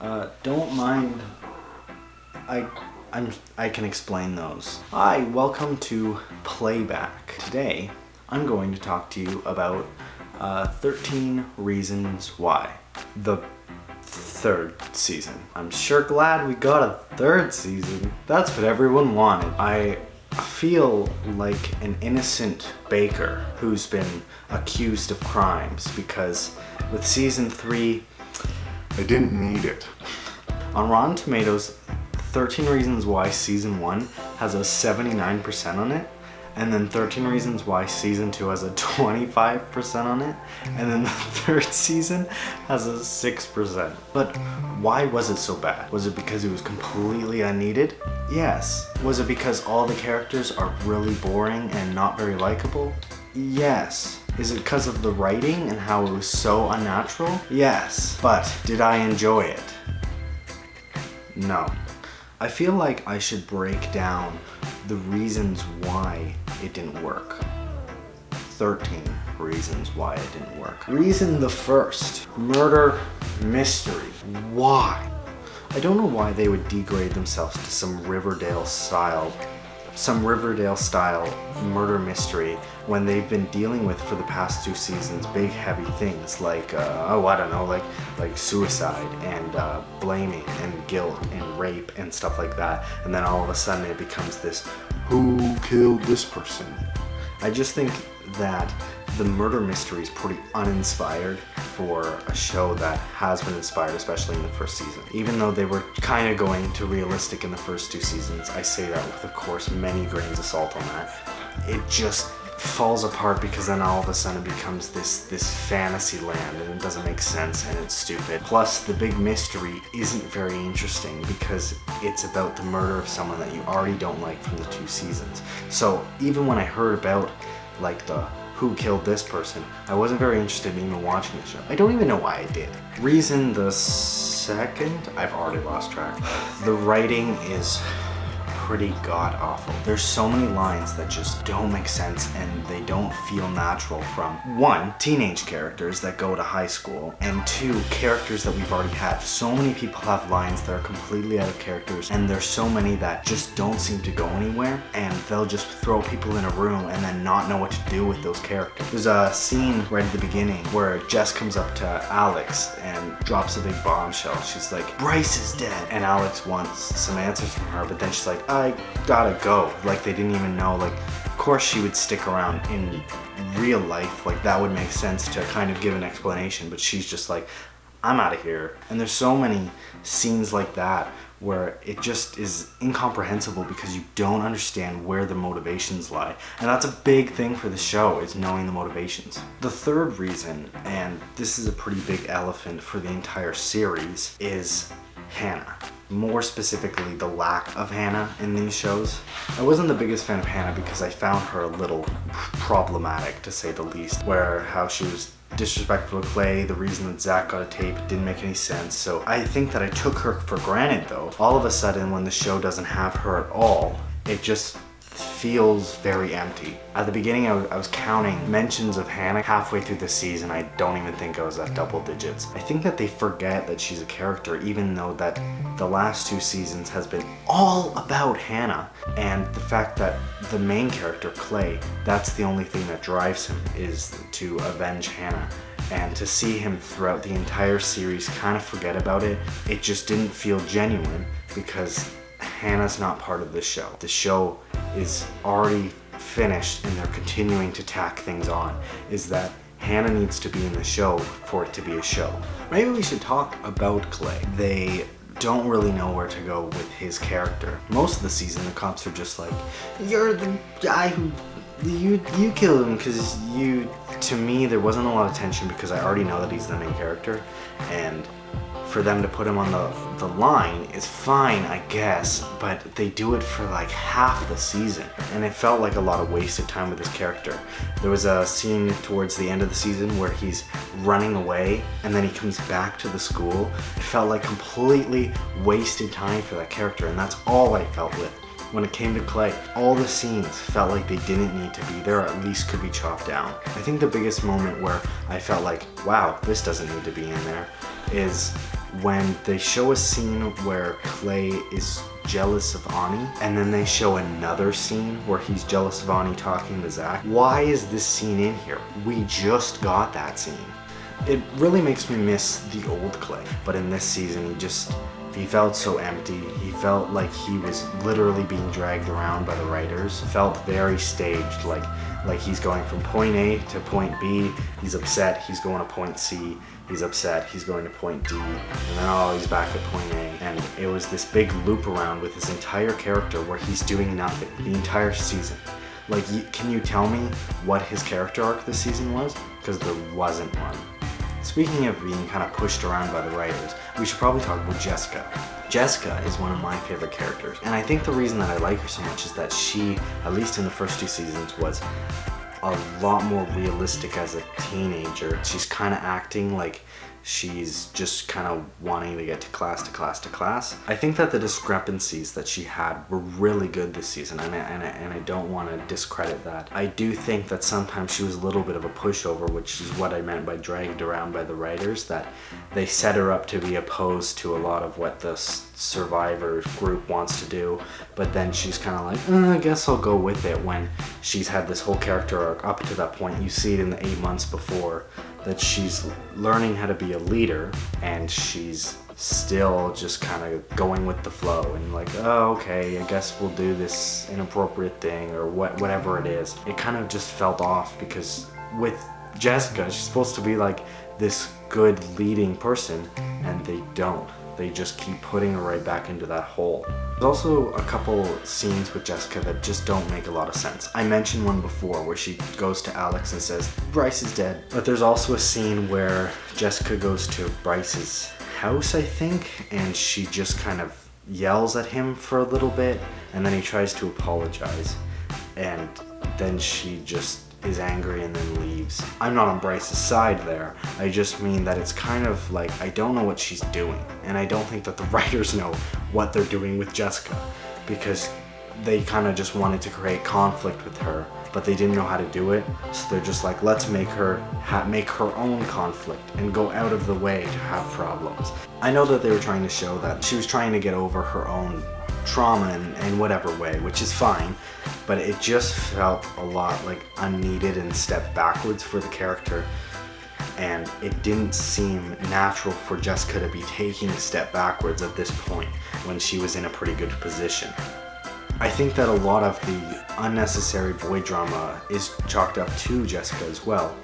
Don't mind. I can explain those. Hi, welcome to Playback. Today, I'm going to talk to you about 13 Reasons Why. The third season. I'm sure glad we got a third season. That's what everyone wanted. I feel like an innocent baker who's been accused of crimes because with season 3, I didn't need it. on Rotten Tomatoes, 13 Reasons Why Season 1 has a 79% on it, and then 13 Reasons Why Season 2 has a 25% on it, and then the third season has a 6%. But why was it so bad? Was it because it was completely unneeded? Yes. Was it because all the characters are really boring and not very likable? Yes. Is it because of the writing and how it was so unnatural? Yes. But did I enjoy it? No. I feel like I should break down the reasons why it didn't work. 13 reasons why it didn't work. Reason the first, murder mystery. Why? I don't know why they would degrade themselves to some Riverdale style murder mystery when they've been dealing with for the past 2 seasons big heavy things like like suicide and blaming and guilt and rape and stuff like that, and then all of a sudden it becomes this Who killed this person? I just think that the murder mystery is pretty uninspired for a show that has been inspired, especially in the first season. Even though they were kind of going to realistic in the first 2 seasons, I say that with, of course, many grains of salt on that. It just falls apart because then all of a sudden it becomes this fantasy land and it doesn't make sense and it's stupid. Plus, the big mystery isn't very interesting because it's about the murder of someone that you already don't like from the 2 seasons. So even when I heard about like the who killed this person, I wasn't very interested in even watching the show. I don't even know why I did. Reason the second, I've already lost track. The writing is pretty god-awful. There's so many lines that just don't make sense and they don't feel natural from 1, teenage characters that go to high school, and 2, characters that we've already had. So many people have lines that are completely out of characters, and there's so many that just don't seem to go anywhere, and they'll just throw people in a room and then not know what to do with those characters. There's a scene right at the beginning where Jess comes up to Alex and drops a big bombshell. She's like, Bryce is dead. And Alex wants some answers from her, but then she's like, I gotta go. Like, they didn't even know. Like, of course she would stick around in real life. Like, that would make sense to kind of give an explanation, but she's just like, I'm out of here. And there's so many scenes like that where it just is incomprehensible because you don't understand where the motivations lie. And that's a big thing for the show, is knowing the motivations. The third reason, and this is a pretty big elephant for the entire series, is Hannah. More specifically, the lack of Hannah in these shows. I wasn't the biggest fan of Hannah because I found her a little problematic, to say the least, where how she was disrespectful to Clay, the reason that Zach got a tape didn't make any sense. So I think that I took her for granted though. All of a sudden, when the show doesn't have her at all, it just feels very empty. At the beginning, I was counting mentions of Hannah. Halfway through the season, I don't even think I was at double digits. I think that they forget that she's a character, even though that the last 2 seasons has been all about Hannah. And the fact that the main character, Clay, that's the only thing that drives him, is to avenge Hannah. And to see him throughout the entire series kind of forget about it, it just didn't feel genuine because Hannah's not part of the show. The show is already finished and they're continuing to tack things on. Is that Hannah needs to be in the show for it to be a show. Maybe we should talk about Clay. They don't really know where to go with his character. Most of the season, the cops are just like, you're the guy who you killed him because you. To me, there wasn't a lot of tension because I already know that he's the main character, and for them to put him on the line is fine, I guess, but they do it for like half the season, and it felt like a lot of wasted time with his character. There was a scene towards the end of the season where he's running away and then he comes back to the school. It felt like completely wasted time for that character, and that's all I felt with. When it came to Clay, all the scenes felt like they didn't need to be there, or at least could be chopped down. I think the biggest moment where I felt like, wow, this doesn't need to be in there, is when they show a scene where Clay is jealous of Ani, and then they show another scene where he's jealous of Ani talking to Zach. Why is this scene in here? We just got that scene. It really makes me miss the old Clay, but in this season he felt so empty. He felt like he was literally being dragged around by the writers. Felt very staged, like he's going from point A to point B. He's upset, he's going to point C. He's upset, he's going to point D. And then he's back at point A. And it was this big loop around with his entire character where he's doing nothing the entire season. Like, can you tell me what his character arc this season was? Because there wasn't one. Speaking of being kind of pushed around by the writers, we should probably talk about Jessica. Jessica is one of my favorite characters, and I think the reason that I like her so much is that she, at least in the first 2 seasons, was a lot more realistic as a teenager. She's kind of acting like she's just kind of wanting to get to class to class to class. I think that the discrepancies that she had were really good this season, and I don't want to discredit that. I do think that sometimes she was a little bit of a pushover, which is what I meant by dragged around by the writers, that they set her up to be opposed to a lot of what the Survivor group wants to do, but then she's kind of like, I guess I'll go with it, when she's had this whole character arc up to that point. You see it in the 8 months before, that she's learning how to be a leader, and she's still just kind of going with the flow and like, oh, okay, I guess we'll do this inappropriate thing or whatever it is. It kind of just felt off, because with Jessica, she's supposed to be like this good leading person, and they don't. They just keep putting her right back into that hole. There's also a couple scenes with Jessica that just don't make a lot of sense. I mentioned one before where she goes to Alex and says, Bryce is dead. But there's also a scene where Jessica goes to Bryce's house, I think, and she just kind of yells at him for a little bit, and then he tries to apologize. And then she just is angry and then leaves. I'm not on Bryce's side there. I just mean that it's kind of like, I don't know what she's doing, and I don't think that the writers know what they're doing with Jessica, because they kind of just wanted to create conflict with her, but they didn't know how to do it, so they're just like, let's make her make her own conflict and go out of the way to have problems. I know that they were trying to show that she was trying to get over her own trauma in whatever way, which is fine, but it just felt a lot like unneeded and stepped backwards for the character, and it didn't seem natural for Jessica to be taking a step backwards at this point when she was in a pretty good position. I think that a lot of the unnecessary boy drama is chalked up to Jessica as well.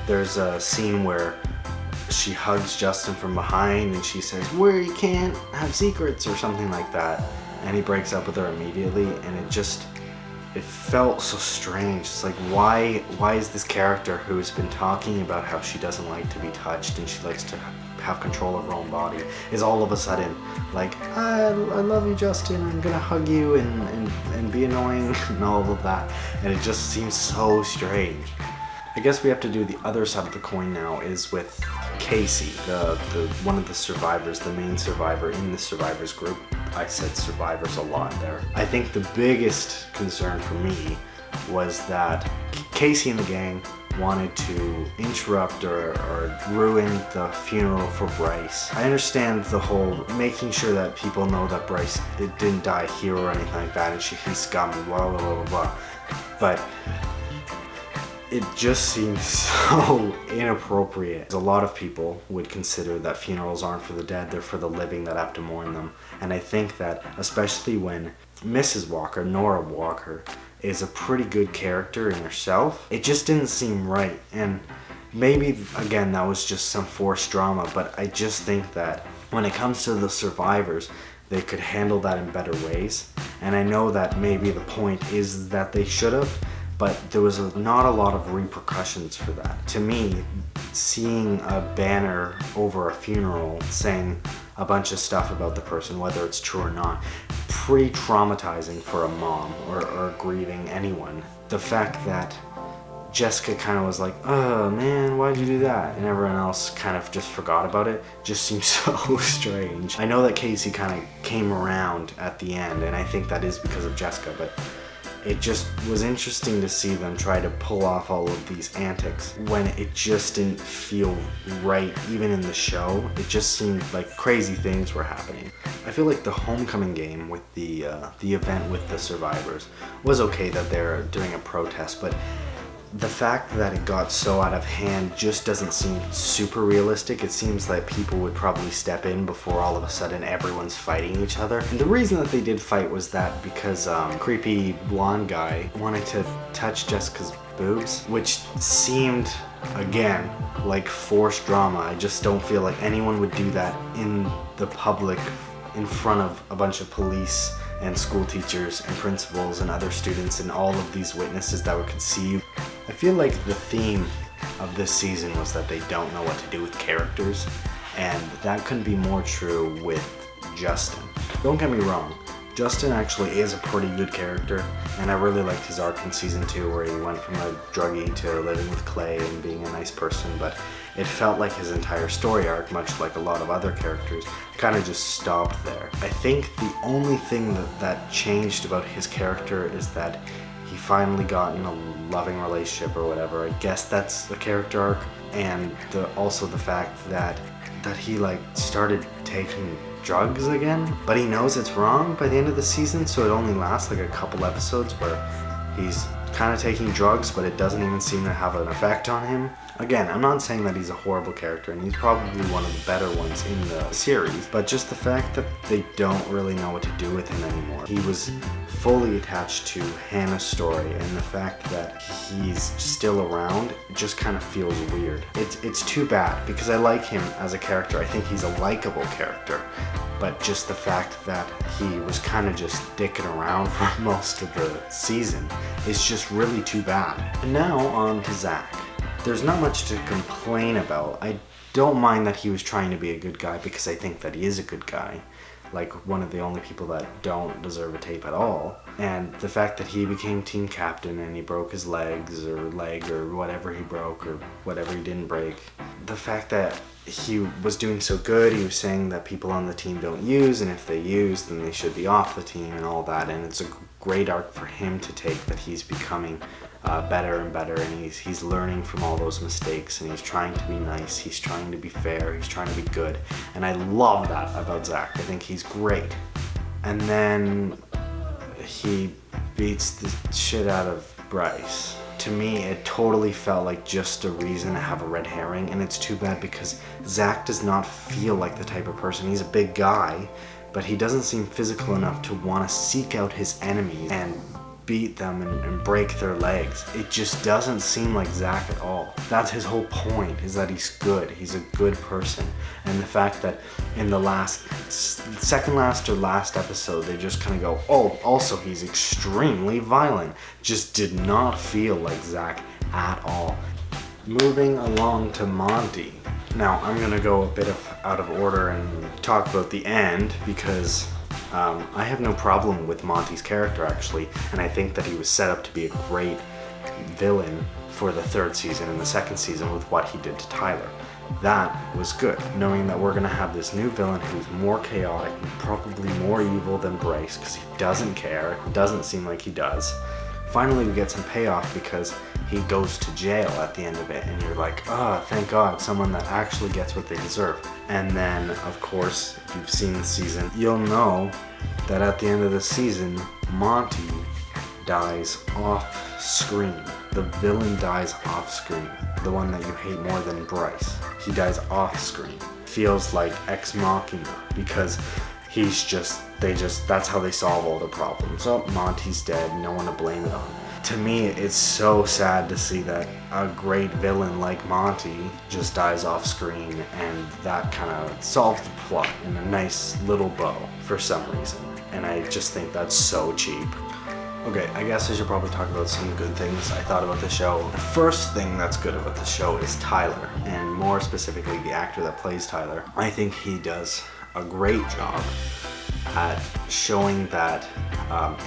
There's a scene where she hugs Justin from behind and she says, "We can't have secrets," or something like that, and he breaks up with her immediately, and it felt so strange. It's like, why is this character who's been talking about how she doesn't like to be touched and she likes to have control of her own body, is all of a sudden like, I love you, Justin, I'm gonna hug you and be annoying and all of that, and it just seems so strange. I guess we have to do the other side of the coin now, is with Casey, the one of the survivors, the main survivor in the survivors group. I said survivors a lot there. I think the biggest concern for me was that Casey and the gang wanted to interrupt or ruin the funeral for Bryce. I understand the whole making sure that people know that Bryce didn't die here or anything like that, and he's scum and blah blah blah blah, but it just seems so inappropriate. A lot of people would consider that funerals aren't for the dead, they're for the living that have to mourn them. And I think that especially when Mrs. Walker, Nora Walker, is a pretty good character in herself, it just didn't seem right. And maybe, again, that was just some forced drama, but I just think that when it comes to the survivors, they could handle that in better ways. And I know that maybe the point is that they should have, but there was not a lot of repercussions for that. To me, seeing a banner over a funeral saying a bunch of stuff about the person, whether it's true or not, pretty traumatizing for a mom or grieving anyone. The fact that Jessica kind of was like, oh man, why'd you do that? And everyone else kind of just forgot about it, just seems so strange. I know that Casey kind of came around at the end, and I think that is because of Jessica, but it just was interesting to see them try to pull off all of these antics when it just didn't feel right. Even in the show, it just seemed like crazy things were happening. I feel like the homecoming game with the event with the survivors was okay that they're doing a protest, but the fact that it got so out of hand just doesn't seem super realistic. It seems like people would probably step in before all of a sudden everyone's fighting each other. And the reason that they did fight was that because creepy blonde guy wanted to touch Jessica's boobs, which seemed, again, like forced drama. I just don't feel like anyone would do that in the public in front of a bunch of police and school teachers and principals and other students and all of these witnesses that could see you. I feel like the theme of this season was that they don't know what to do with characters, and that couldn't be more true with Justin. Don't get me wrong, Justin actually is a pretty good character, and I really liked his arc in season 2 where he went from a druggie to living with Clay and being a nice person, but it felt like his entire story arc, much like a lot of other characters, kind of just stopped there. I think the only thing that changed about his character is that he finally got in a loving relationship or whatever. I guess that's the character arc, and also the fact that he like started taking drugs again, but he knows it's wrong by the end of the season, so it only lasts like a couple episodes where he's kind of taking drugs, but it doesn't even seem to have an effect on him. Again, I'm not saying that he's a horrible character, and he's probably one of the better ones in the series, but just the fact that they don't really know what to do with him anymore. He was fully attached to Hannah's story, and the fact that he's still around just kind of feels weird. It's too bad, because I like him as a character. I think he's a likable character, but just the fact that he was kind of just dicking around for most of the season is just really too bad. And now on to Zach. There's not much to complain about. I don't mind that he was trying to be a good guy, because I think that he is a good guy. Like one of the only people that don't deserve a tape at all. And the fact that he became team captain and he broke his leg or whatever he broke or whatever he didn't break. The fact that he was doing so good, he was saying that people on the team don't use, and if they use, then they should be off the team and all that. And it's a great arc for him to take, that he's becoming better and better, and he's learning from all those mistakes, and he's trying to be nice, he's trying to be fair, he's trying to be good, and I love that about Zach. I think he's great. And then he beats the shit out of Bryce. To me, it totally felt like just a reason to have a red herring, and it's too bad because Zach does not feel like the type of person. He's a big guy, but he doesn't seem physical enough to want to seek out his enemies and beat them and break their legs. It just doesn't seem like Zach at all. That's his whole point, is that he's good. He's a good person. And the fact that in the second last or last episode, they just kind of go, oh, also he's extremely violent. Just did not feel like Zach at all. Moving along to Monty. Now, I'm gonna go a bit out of order and talk about the end, because I have no problem with Monty's character, actually, and I think that he was set up to be a great villain for the third season and the second season with what he did to Tyler. That was good, knowing that we're going to have this new villain who's more chaotic and probably more evil than Bryce, because he doesn't care, it doesn't seem like he does. Finally, we get some payoff because he goes to jail at the end of it, and you're like, oh, thank God, someone that actually gets what they deserve. And then, of course, if you've seen the season, you'll know that at the end of the season, Monty dies off screen. The villain dies off screen. The one that you hate more than Bryce. He dies off screen. Feels like Ex Machina, because that's how they solve all the problems. Oh, Monty's dead, no one to blame it on. To me, it's so sad to see that a great villain like Monty just dies off screen, and that kind of solves the plot in a nice little bow for some reason. And I just think that's so cheap. Okay, I guess I should probably talk about some good things I thought about the show. The first thing that's good about the show is Tyler, and more specifically the actor that plays Tyler. I think he does a great job at showing that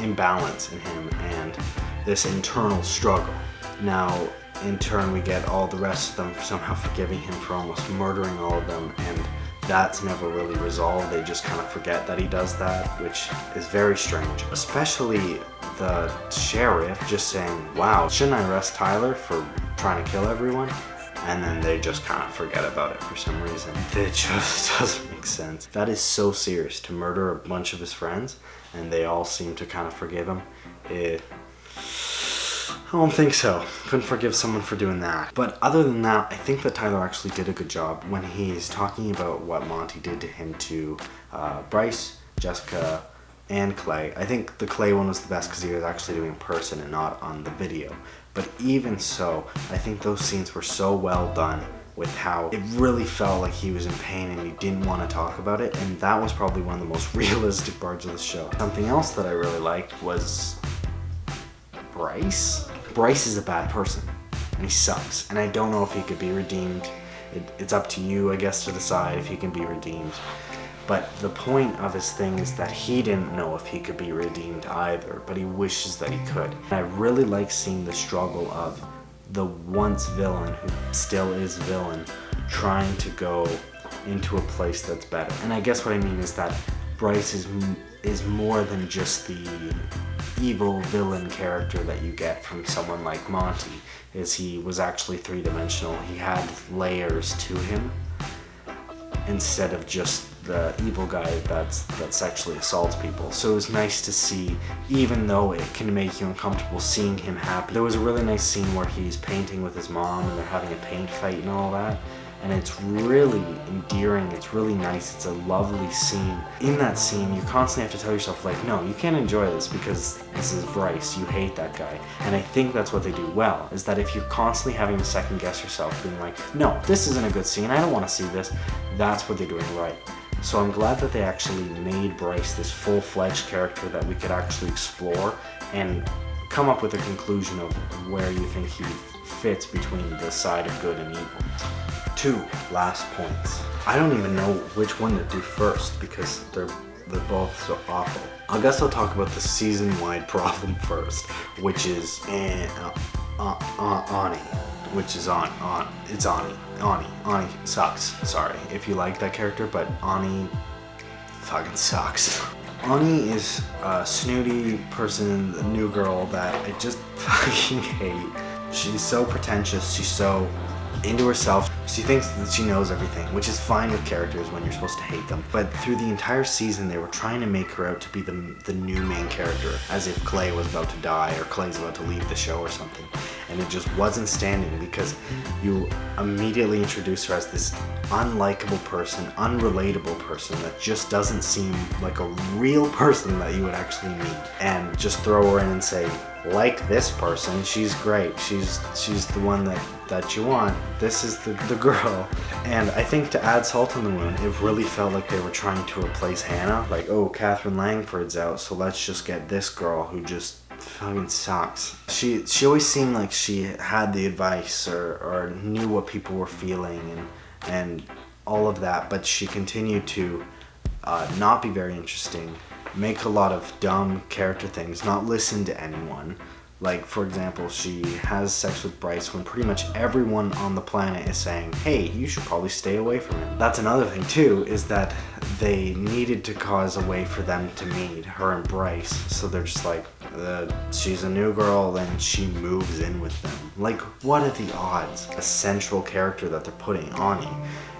imbalance in him and this internal struggle. Now, in turn, we get all the rest of them somehow forgiving him for almost murdering all of them and that's never really resolved. They just kind of forget that he does that, which is very strange. Especially the sheriff just saying, wow, shouldn't I arrest Tyler for trying to kill everyone? And then they just kind of forget about it for some reason. It just doesn't make sense. That is so serious, to murder a bunch of his friends and they all seem to kind of forgive him. I don't think so. Couldn't forgive someone for doing that. But other than that, I think that Tyler actually did a good job when he's talking about what Monty did to him to Bryce, Jessica, and Clay. I think the Clay one was the best because he was actually doing in person and not on the video. But even so, I think those scenes were so well done with how it really felt like he was in pain and he didn't want to talk about it, and that was probably one of the most realistic parts of the show. Something else that I really liked was Bryce. Bryce is a bad person and he sucks, and I don't know if he could be redeemed. It's up to you, I guess, to decide if he can be redeemed. But the point of his thing is that he didn't know if he could be redeemed either, but he wishes that he could. And I really like seeing the struggle of the once villain, who still is villain, trying to go into a place that's better. And I guess what I mean is that Bryce is more than just the evil villain character that you get from someone like Monty. He was actually three-dimensional. He had layers to him instead of just the evil guy that sexually assaults people. So it was nice to see, even though it can make you uncomfortable seeing him happy. There was a really nice scene where he's painting with his mom and they're having a paint fight and all that. And it's really endearing, it's really nice, it's a lovely scene. In that scene, you constantly have to tell yourself, like, no, you can't enjoy this because this is Bryce, you hate that guy. And I think that's what they do well, is that if you're constantly having to second guess yourself, being like, no, this isn't a good scene, I don't want to see this, that's what they're doing right. So I'm glad that they actually made Bryce this full-fledged character that we could actually explore and come up with a conclusion of where you think he fits between the side of good and evil. 2 last points. I don't even know which one to do first because they're both so awful. I guess I'll talk about the season-wide problem first, which is Ani, which is it's Ani. Ani sucks. Sorry if you like that character, but Ani fucking sucks. Ani is a snooty person, a new girl that I just fucking hate. She's so pretentious, she's so into herself. She thinks that she knows everything, which is fine with characters when you're supposed to hate them. But through the entire season, they were trying to make her out to be the new main character, as if Clay was about to die or Clay's about to leave the show or something. And it just wasn't standing because you immediately introduce her as this unlikable person, unrelatable person that just doesn't seem like a real person that you would actually meet. And just throw her in and say, like this person, she's great. She's the one that you want. This is the girl. And I think to add salt on the wound, it really felt like they were trying to replace Hannah. Like, oh, Catherine Langford's out, so let's just get this girl who just fucking sucks. She always seemed like she had the advice or knew what people were feeling and all of that, but she continued to not be very interesting, make a lot of dumb character things, not listen to anyone. Like, for example, she has sex with Bryce when pretty much everyone on the planet is saying, hey, you should probably stay away from him. That's another thing, too, is that they needed to cause a way for them to meet, her and Bryce. So they're just like, she's a new girl, then she moves in with them. Like, what are the odds? A central character that they're putting, Ani,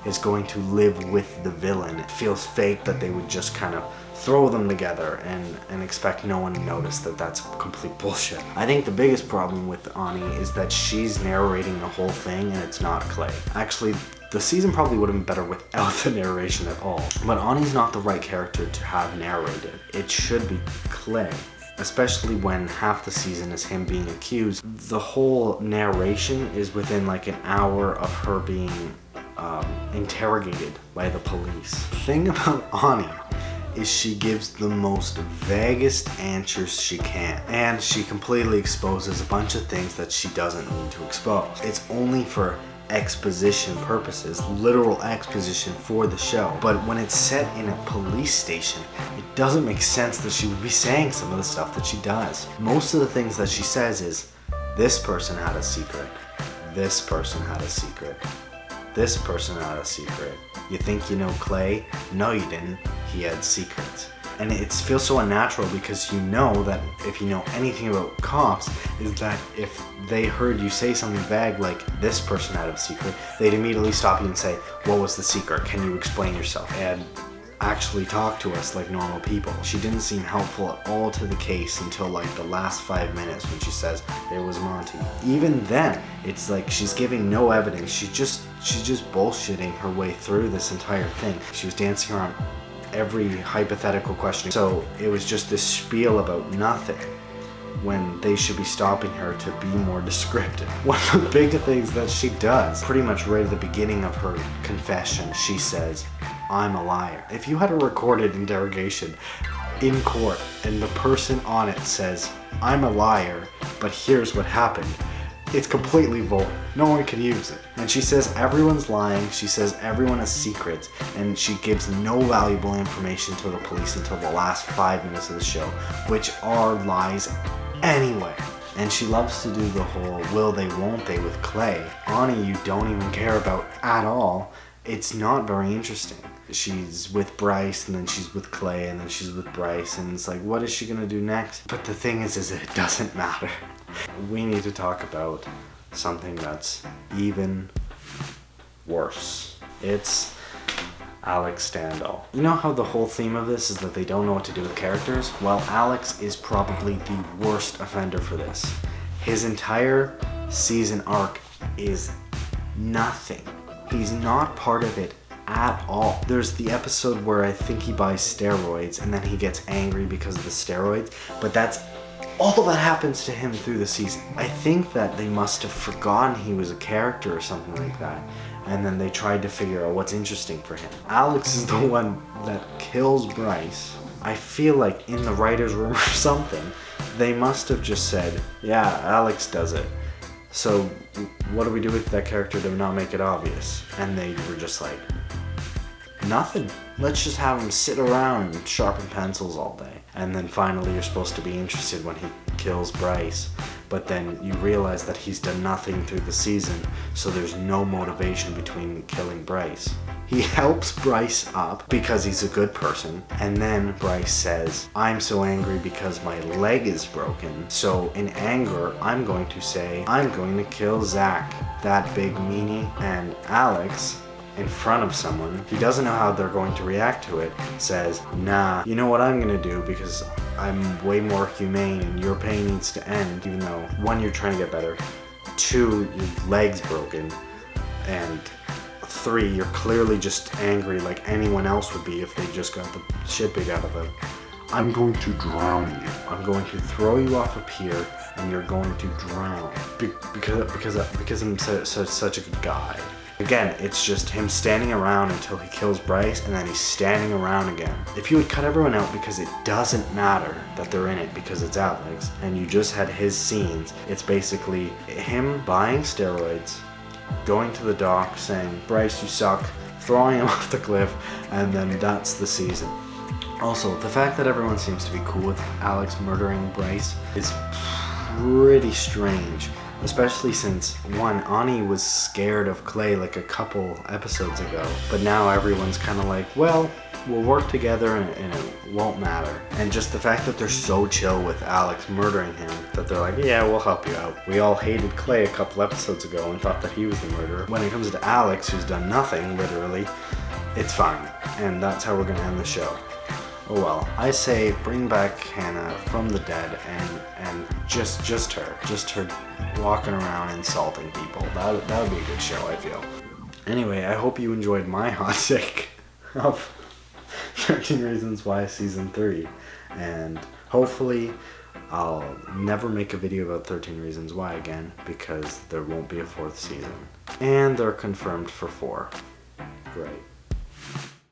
is going to live with the villain. It feels fake that they would just kind of throw them together and expect no one to notice that that's complete bullshit. I think the biggest problem with Ani is that she's narrating the whole thing and it's not Clay. Actually, the season probably would have been better without the narration at all. But Ani's not the right character to have narrated. It should be Clay. Especially when half the season is him being accused. The whole narration is within like an hour of her being interrogated by the police. The thing about Ani is she gives the most vaguest answers she can, and she completely exposes a bunch of things that she doesn't need to expose. It's only for exposition purposes, literal exposition for the show. But when it's set in a police station, it doesn't make sense that she would be saying some of the stuff that she does. Most of the things that she says is, this person had a secret, this person had a secret, this person had a secret. You think you know Clay? No, you didn't. He had secrets. And it feels so unnatural because you know that if you know anything about cops, is that if they heard you say something vague like this person had a secret, they'd immediately stop you and say, what was the secret? Can you explain yourself? And actually talk to us like normal people. She didn't seem helpful at all to the case until like the last 5 minutes when she says it was Monty. Even then, it's like she's giving no evidence. She's just bullshitting her way through this entire thing. She was dancing around every hypothetical question. So it was just this spiel about nothing when they should be stopping her to be more descriptive. One of the big things that she does, pretty much right at the beginning of her confession, she says, I'm a liar. If you had a recorded interrogation in court and the person on it says, I'm a liar, but here's what happened, it's completely void. No one can use it. And she says everyone's lying, she says everyone has secrets, and she gives no valuable information to the police until the last 5 minutes of the show, which are lies anyway. And she loves to do the whole will they, won't they with Clay. Ani, you don't even care about at all. It's not very interesting. She's with Bryce, and then she's with Clay, and then she's with Bryce, and it's like, what is she gonna do next? But the thing is it doesn't matter. We need to talk about something that's even worse. It's Alex Standall. You know how the whole theme of this is that they don't know what to do with characters? Well, Alex is probably the worst offender for this. His entire season arc is nothing. He's not part of it at all. There's the episode where I think he buys steroids and then he gets angry because of the steroids, but that's all that happens to him through the season. I think that they must have forgotten he was a character or something like that, and then they tried to figure out what's interesting for him. Alex is the one that kills Bryce. I feel like in the writer's room or something, they must have just said, yeah, Alex does it. So what do we do with that character to not make it obvious? And they were just like, nothing. Let's just have him sit around and sharpen pencils all day. And then finally you're supposed to be interested when he kills Bryce. But then you realize that he's done nothing through the season, so there's no motivation between killing Bryce. He helps Bryce up because he's a good person, and then Bryce says, I'm so angry because my leg is broken, so in anger, I'm going to say, I'm going to kill Zach, that big meanie. And Alex, in front of someone, he doesn't know how they're going to react to it, says, nah, you know what I'm gonna do because I'm way more humane and your pain needs to end, even though 1, you're trying to get better, 2, your leg's broken, and 3, you're clearly just angry like anyone else would be if they just got the shit beat out of them. I'm going to drown you. I'm going to throw you off a pier and you're going to drown because I'm such a good guy. Again, it's just him standing around until he kills Bryce, and then he's standing around again. If you would cut everyone out because it doesn't matter that they're in it because it's Alex, and you just had his scenes, it's basically him buying steroids, going to the doc saying, Bryce, you suck, throwing him off the cliff, and then that's the season. Also, the fact that everyone seems to be cool with Alex murdering Bryce is pretty strange. Especially since, 1, Ani was scared of Clay like a couple episodes ago, but now everyone's kind of like, well, we'll work together and it won't matter. And just the fact that they're so chill with Alex murdering him, that they're like, yeah, we'll help you out. We all hated Clay a couple episodes ago and thought that he was the murderer. When it comes to Alex, who's done nothing, literally, it's fine. And that's how we're gonna end the show. Oh well, I say bring back Hannah from the dead and just her walking around insulting people. That would be a good show, I feel. Anyway, I hope you enjoyed my hot take of 13 Reasons Why Season 3. And hopefully I'll never make a video about 13 Reasons Why again because there won't be a 4th season. And they're confirmed for 4. Great.